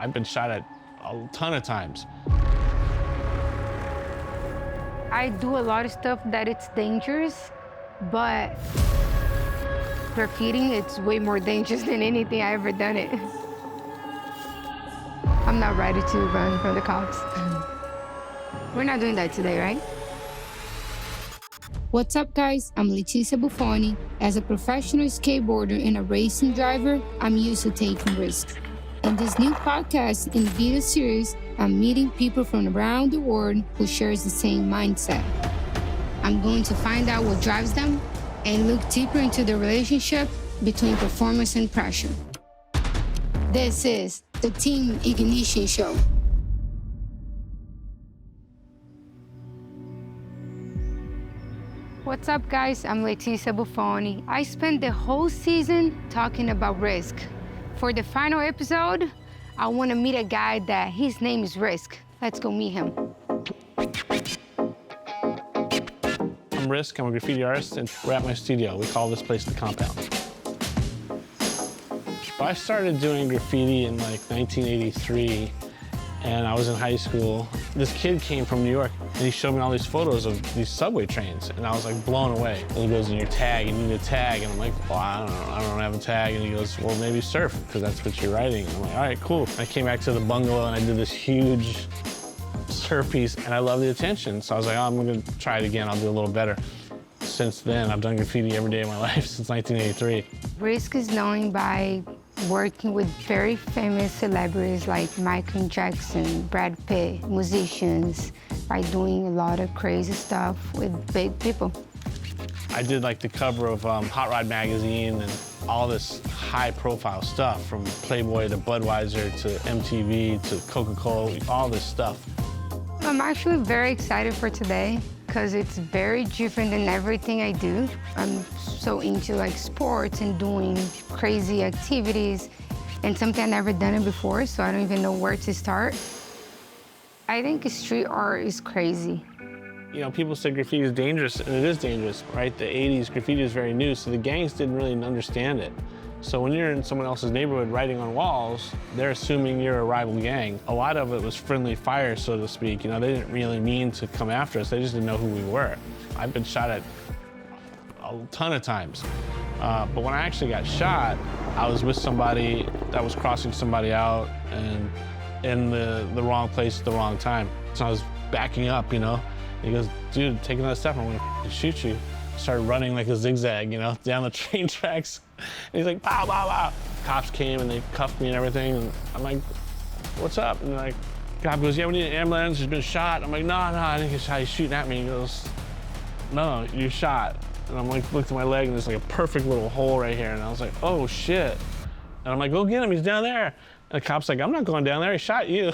I've been shot at a ton of times. I do a lot of stuff that it's dangerous, but graffitiing, it's way more dangerous than anything I ever done it. I'm not ready to run from the cops. We're not doing that today, right? What's up, guys? I'm Leticia Bufoni. As a professional skateboarder and a racing driver, I'm used to taking risks. In this new podcast and video series, I'm meeting people from around the world who shares the same mindset. I'm going to find out what drives them and look deeper into the relationship between performance and pressure. This is the Team Ignition Show. What's up, guys? I'm Leticia Bufoni. I spent the whole season talking about risk. For the final episode, I want to meet a guy that his name is Risk. Let's go meet him. I'm Risk, I'm a graffiti artist, and we're at my studio. We call this place the Compound. I started doing graffiti in like 1983, and I was in high school. This kid came from New York, and he showed me all these photos of these subway trains, and I was like blown away. And he goes, "In your tag, you need a tag." And I'm like, "Well, I don't have a tag." And he goes, "Well, maybe surf, because that's what you're writing." And I'm like, "All right, cool." I came back to the bungalow, and I did this huge surf piece, and I love the attention. So I was like, "Oh, I'm gonna try it again. I'll do a little better." Since then, I've done graffiti every day of my life since 1983. Risk is known by working with very famous celebrities like Michael Jackson, Brad Pitt, musicians, by doing a lot of crazy stuff with big people. I did like the cover of Hot Rod magazine and all this high-profile stuff, from Playboy to Budweiser to MTV to Coca-Cola, all this stuff. I'm actually very excited for today because it's very different than everything I do. I'm so into like sports and doing crazy activities, and something I've never done it before, so I don't even know where to start. I think street art is crazy. You know, people say graffiti is dangerous, and it is dangerous, right? The 80s, graffiti is very new, so the gangs didn't really understand it. So when you're in someone else's neighborhood writing on walls, they're assuming you're a rival gang. A lot of it was friendly fire, so to speak. You know, they didn't really mean to come after us. They just didn't know who we were. I've been shot at a ton of times. But when I actually got shot, I was with somebody that was crossing somebody out and in the wrong place at the wrong time. So I was backing up, you know. He goes, "Dude, take another step, I'm gonna shoot you." Started running like a zigzag, you know, down the train tracks. And he's like, "Pow, pow, pow." Cops came and they cuffed me and everything. And I'm like, "What's up?" And like, cop goes, "Yeah, we need an ambulance. He's been shot." I'm like, No, I think he's shot. He's shooting at me." He goes, "No, you're shot." And I'm like, looked at my leg, and there's like a perfect little hole right here. And I was like, "Oh, shit." And I'm like, "Go get him, he's down there." And the cop's like, "I'm not going down there, he shot you."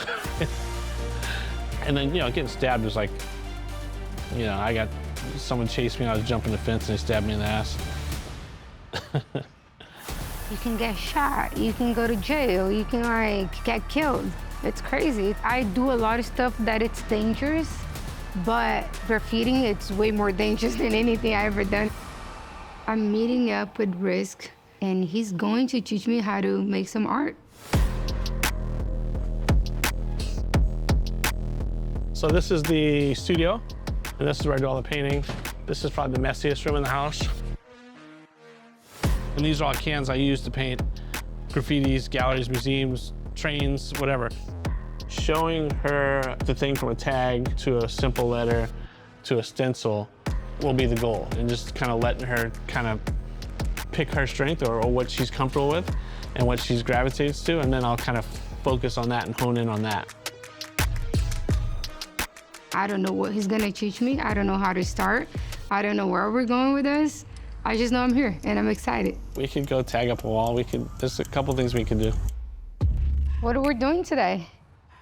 And then, you know, getting stabbed was like, you know, someone chased me, I was jumping the fence, and they stabbed me in the ass. You can get shot, you can go to jail, you can like get killed. It's crazy. I do a lot of stuff that it's dangerous, but graffitiing, it's way more dangerous than anything I ever done. I'm meeting up with Risk, and he's going to teach me how to make some art. So this is the studio, and this is where I do all the painting. This is probably the messiest room in the house. And these are all cans I use to paint graffitis, galleries, museums, trains, whatever. Showing her the thing from a tag to a simple letter to a stencil will be the goal, and just kind of letting her kind of pick her strength or what she's comfortable with and what she gravitates to, and then I'll kind of focus on that and hone in on that. I don't know what he's gonna teach me. I don't know how to start. I don't know where we're going with this. I just know I'm here and I'm excited. We could go tag up a wall. There's a couple things we could do. What are we doing today?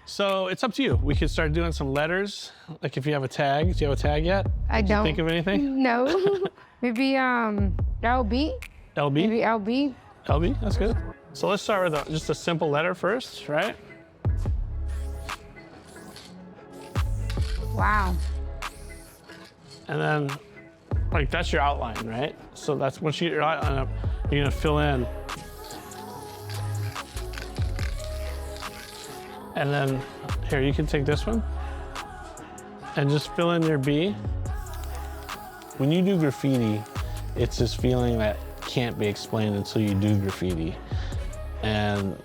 So it's up to you. We could start doing some letters. Like if you have a tag. Do you have a tag yet? I don't. Did you think of anything? No. Maybe LB. LB? Maybe LB. LB, that's good. So let's start with just a simple letter first, right? Wow. And then, like, that's your outline, right? So that's, once you get your outline up, you're gonna fill in And then, here, you can take this one and just fill in your B. When you do graffiti, it's this feeling that can't be explained until you do graffiti. And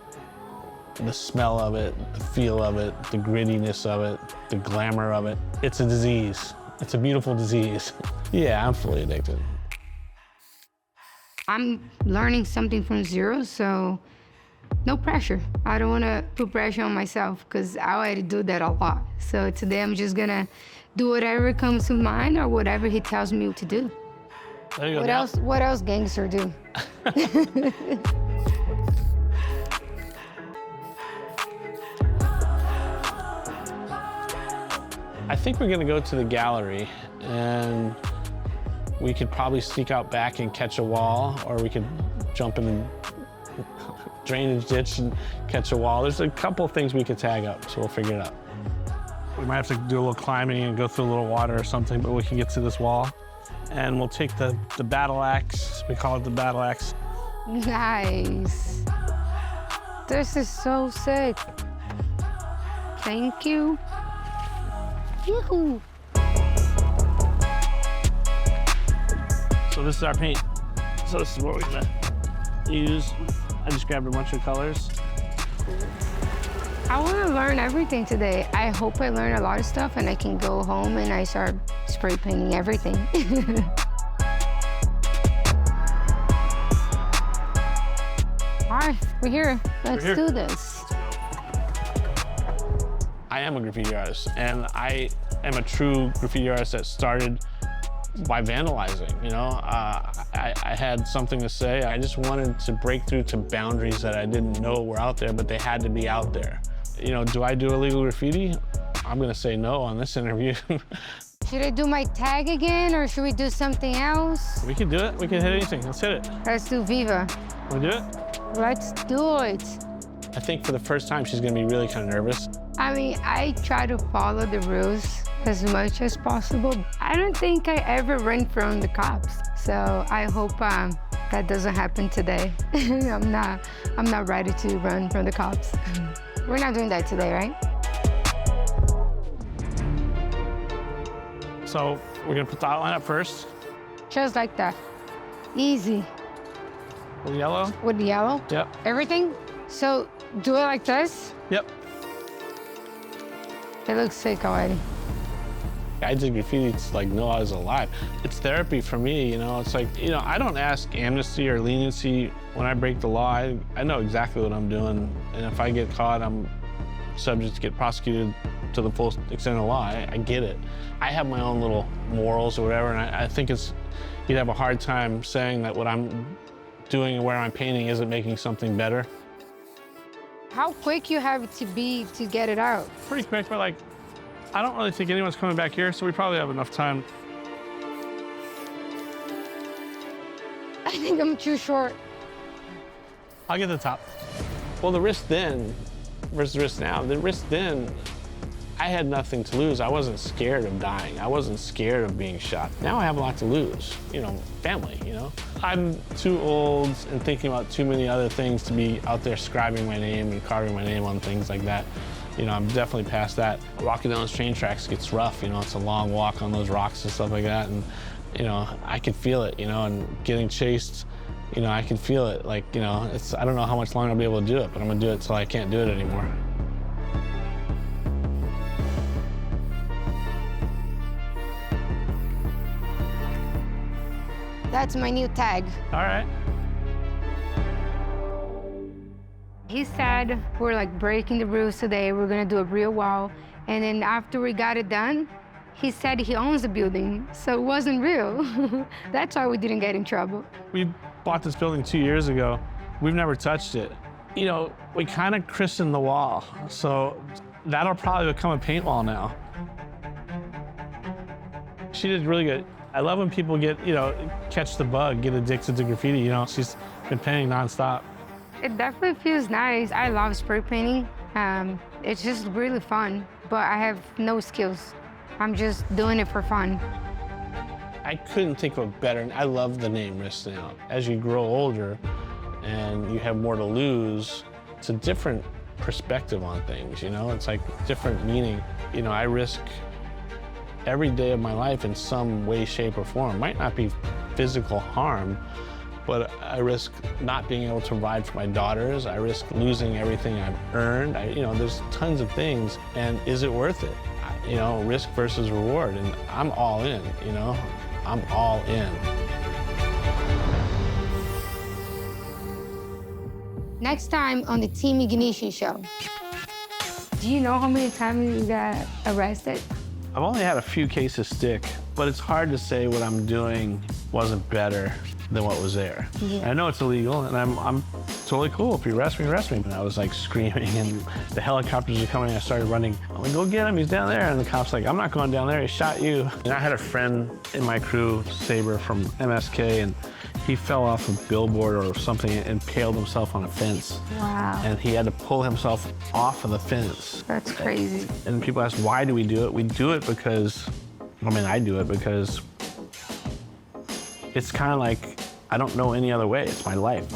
the smell of it, the feel of it, the grittiness of it, the glamour of it, it's a disease. It's a beautiful disease. Yeah, I'm fully addicted. I'm learning something from zero, so no pressure. I don't want to put pressure on myself because I already do that a lot. So today I'm just gonna do whatever comes to mind or whatever he tells me to do. There you go. What else gangster do? I think we're gonna go to the gallery and we could probably sneak out back and catch a wall, or we could jump in the drainage ditch and catch a wall. There's a couple of things we could tag up, so we'll figure it out. We might have to do a little climbing and go through a little water or something, but we can get to this wall. And we'll take the battle axe, we call it the battle axe. Nice. This is so sick. Thank you. Yoo-hoo. So this is our paint. So this is what we're gonna use. I just grabbed a bunch of colors. I want to learn everything today. I hope I learn a lot of stuff and I can go home and I start spray painting everything. All right, we're here. Let's do this. I am a graffiti artist, and I am a true graffiti artist that started by vandalizing, you know? I had something to say. I just wanted to break through to boundaries that I didn't know were out there, but they had to be out there. You know, do I do illegal graffiti? I'm gonna say no on this interview. Should I do my tag again, or should we do something else? We can do it. We can hit anything. Let's hit it. Let's do Viva. Wanna do it? Let's do it. I think for the first time, she's gonna be really kind of nervous. I mean, I try to follow the rules as much as possible. I don't think I ever ran from the cops, so I hope that doesn't happen today. I'm not ready to run from the cops. We're not doing that today, right? So we're gonna put the outline up first. Just like that. Easy. With yellow? With the yellow? Yep. Everything? So do it like this? Yep. It looks sick already. I did graffiti to like know I was alive. It's therapy for me, you know? It's like, you know, I don't ask amnesty or leniency when I break the law. I know exactly what I'm doing. And if I get caught, I'm subject to get prosecuted to the full extent of the law. I get it. I have my own little morals or whatever, and I think you'd have a hard time saying that what I'm doing and where I'm painting isn't making something better. How quick you have to be to get it out? Pretty quick, but like, I don't really think anyone's coming back here, so we probably have enough time. I think I'm too short. I'll get to the top. Well, the wrist then versus the wrist now. The wrist then, I had nothing to lose. I wasn't scared of dying. I wasn't scared of being shot. Now I have a lot to lose, you know, family, you know? I'm too old and thinking about too many other things to be out there scribing my name and carving my name on things like that. You know, I'm definitely past that. Walking down those train tracks gets rough, you know, it's a long walk on those rocks and stuff like that. And, you know, I could feel it, you know, and getting chased, you know, I can feel it. Like, you know, I don't know how much longer I'll be able to do it, but I'm gonna do it till I can't do it anymore. That's my new tag. All right. He said we're like breaking the rules today. We're gonna do a real wall. And then after we got it done, he said he owns the building, so it wasn't real. That's why we didn't get in trouble. We bought this building 2 years ago. We've never touched it. You know, we kind of christened the wall, so that'll probably become a paint wall now. She did really good. I love when people get, you know, catch the bug, get addicted to graffiti, you know. She's been painting nonstop. It definitely feels nice. I love spray painting. It's just really fun, but I have no skills. I'm just doing it for fun. I couldn't think of a better, I love the name Wrist Now. As you grow older and you have more to lose, it's a different perspective on things, you know? It's like different meaning. You know, I risk every day of my life in some way, shape, or form. Might not be physical harm, but I risk not being able to provide for my daughters. I risk losing everything I've earned. You know, there's tons of things, and is it worth it? You know, risk versus reward, and I'm all in, you know? I'm all in. Next time on the Team Ignition Show. Do you know how many times you got arrested? I've only had a few cases stick, but it's hard to say what I'm doing wasn't better than what was there. Yeah. I know it's illegal, and I'm totally cool. If you arrest me, arrest me. And I was like screaming, and the helicopters were coming. I started running. I'm like, go get him, he's down there. And the cop's like, I'm not going down there, he shot you. And I had a friend in my crew, Saber from MSK, and he fell off a billboard or something and impaled himself on a fence. Wow. And he had to pull himself off of the fence. That's crazy. And people ask, why do we do it? We do it because, I do it because it's kind of like, I don't know any other way. It's my life.